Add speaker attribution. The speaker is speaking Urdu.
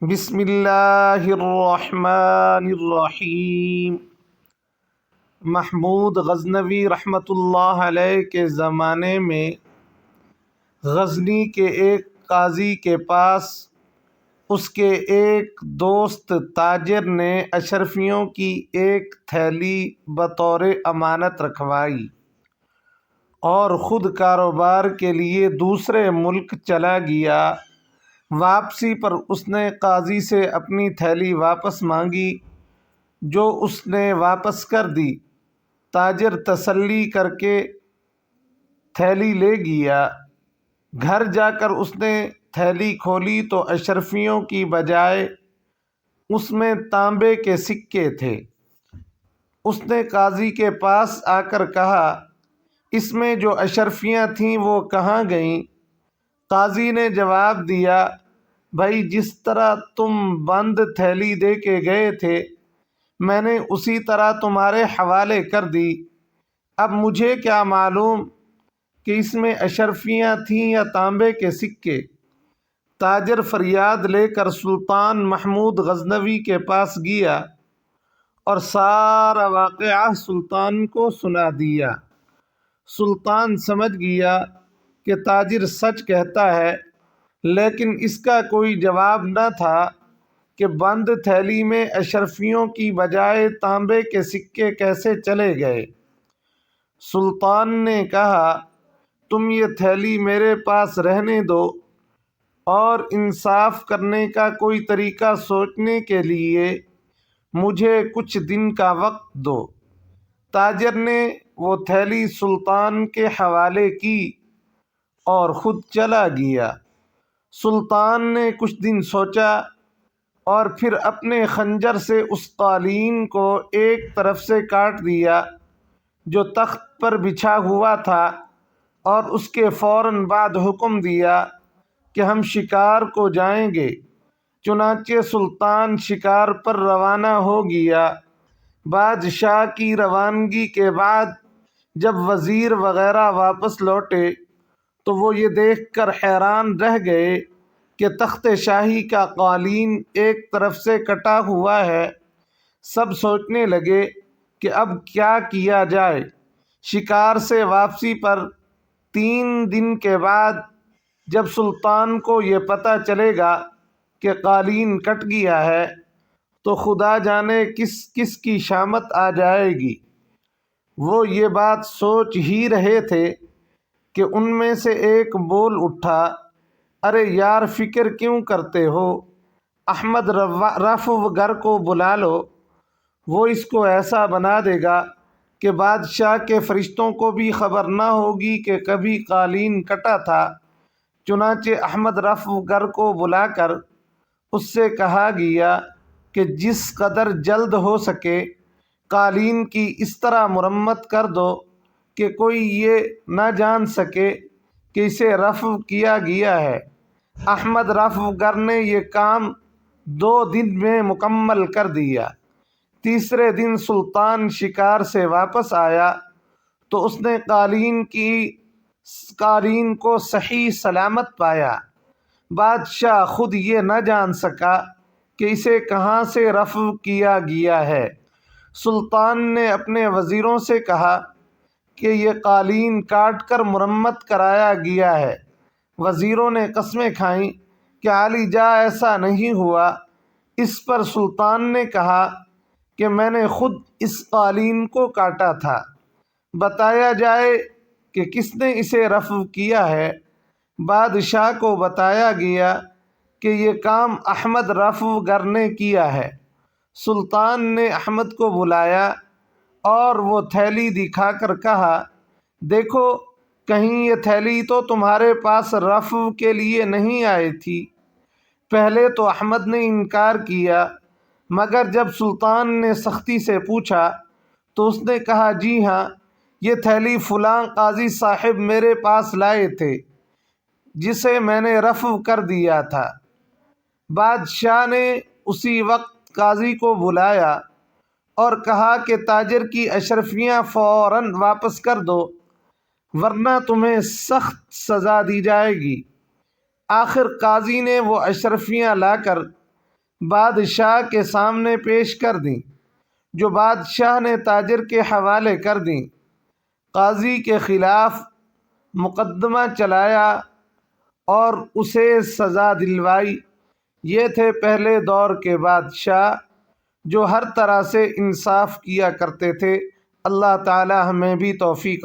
Speaker 1: بسم اللہ الرحمن الرحیم۔ محمود غزنوی رحمۃ اللہ علیہ کے زمانے میں غزنی کے ایک قاضی کے پاس اس کے ایک دوست تاجر نے اشرفیوں کی ایک تھیلی بطور امانت رکھوائی اور خود کاروبار کے لیے دوسرے ملک چلا گیا۔ واپسی پر اس نے قاضی سے اپنی تھیلی واپس مانگی، جو اس نے واپس کر دی۔ تاجر تسلی کر کے تھیلی لے گیا۔ گھر جا کر اس نے تھیلی کھولی تو اشرفیوں کی بجائے اس میں تانبے کے سکے تھے۔ اس نے قاضی کے پاس آ کر کہا، اس میں جو اشرفیاں تھیں وہ کہاں گئیں؟ قاضی نے جواب دیا، بھائی جس طرح تم بند تھیلی دے کے گئے تھے میں نے اسی طرح تمہارے حوالے کر دی۔ اب مجھے کیا معلوم کہ اس میں اشرفیاں تھیں یا تانبے کے سکے؟ تاجر فریاد لے کر سلطان محمود غزنوی کے پاس گیا اور سارا واقعہ سلطان کو سنا دیا۔ سلطان سمجھ گیا کہ تاجر سچ کہتا ہے، لیکن اس کا کوئی جواب نہ تھا کہ بند تھیلی میں اشرفیوں کی بجائے تانبے کے سکے کیسے چلے گئے۔ سلطان نے کہا، تم یہ تھیلی میرے پاس رہنے دو اور انصاف کرنے کا کوئی طریقہ سوچنے کے لیے مجھے کچھ دن کا وقت دو۔ تاجر نے وہ تھیلی سلطان کے حوالے کی اور خود چلا گیا۔ سلطان نے کچھ دن سوچا اور پھر اپنے خنجر سے اس قالین کو ایک طرف سے کاٹ دیا جو تخت پر بچھا ہوا تھا، اور اس کے فوراً بعد حکم دیا کہ ہم شکار کو جائیں گے۔ چنانچہ سلطان شکار پر روانہ ہو گیا۔ بادشاہ کی روانگی کے بعد جب وزیر وغیرہ واپس لوٹے تو وہ یہ دیکھ کر حیران رہ گئے کہ تخت شاہی کا قالین ایک طرف سے کٹا ہوا ہے۔ سب سوچنے لگے کہ اب کیا کیا جائے۔ شکار سے واپسی پر 3 دن کے بعد جب سلطان کو یہ پتہ چلے گا کہ قالین کٹ گیا ہے تو خدا جانے کس کس کی شامت آ جائے گی۔ وہ یہ بات سوچ ہی رہے تھے کہ ان میں سے ایک بول اٹھا، ارے یار فکر کیوں کرتے ہو؟ احمد رفوگر کو بلا لو، وہ اس کو ایسا بنا دے گا کہ بادشاہ کے فرشتوں کو بھی خبر نہ ہوگی کہ کبھی قالین کٹا تھا۔ چنانچہ احمد رفوگر کو بلا کر اس سے کہا گیا کہ جس قدر جلد ہو سکے قالین کی اس طرح مرمت کر دو کہ کوئی یہ نہ جان سکے کہ اسے رفع کیا گیا ہے۔ احمد رفوگر نے یہ کام 2 دن میں مکمل کر دیا۔ تیسرے دن سلطان شکار سے واپس آیا تو اس نے قالین کو صحیح سلامت پایا۔ بادشاہ خود یہ نہ جان سکا کہ اسے کہاں سے رفع کیا گیا ہے۔ سلطان نے اپنے وزیروں سے کہا کہ یہ قالین کاٹ کر مرمت کرایا گیا ہے۔ وزیروں نے قسمیں کھائیں کہ عالی جاں ایسا نہیں ہوا۔ اس پر سلطان نے کہا کہ میں نے خود اس قالین کو کاٹا تھا، بتایا جائے کہ کس نے اسے رفع کیا ہے۔ بادشاہ کو بتایا گیا کہ یہ کام احمد رفوگر نے کیا ہے۔ سلطان نے احمد کو بلایا اور وہ تھیلی دکھا کر کہا، دیکھو کہیں یہ تھیلی تو تمہارے پاس رفع کے لیے نہیں آئی تھی۔ پہلے تو احمد نے انکار کیا، مگر جب سلطان نے سختی سے پوچھا تو اس نے کہا، جی ہاں، یہ تھیلی فلاں قاضی صاحب میرے پاس لائے تھے جسے میں نے رفع کر دیا تھا۔ بادشاہ نے اسی وقت قاضی کو بلایا اور کہا کہ تاجر کی اشرفیاں فوراً واپس کر دو ورنہ تمہیں سخت سزا دی جائے گی۔ آخر قاضی نے وہ اشرفیاں لا کر بادشاہ کے سامنے پیش کر دیں، جو بادشاہ نے تاجر کے حوالے کر دیں۔ قاضی کے خلاف مقدمہ چلایا اور اسے سزا دلوائی۔ یہ تھے پہلے دور کے بادشاہ جو ہر طرح سے انصاف کیا کرتے تھے۔ اللہ تعالی ہمیں بھی توفیق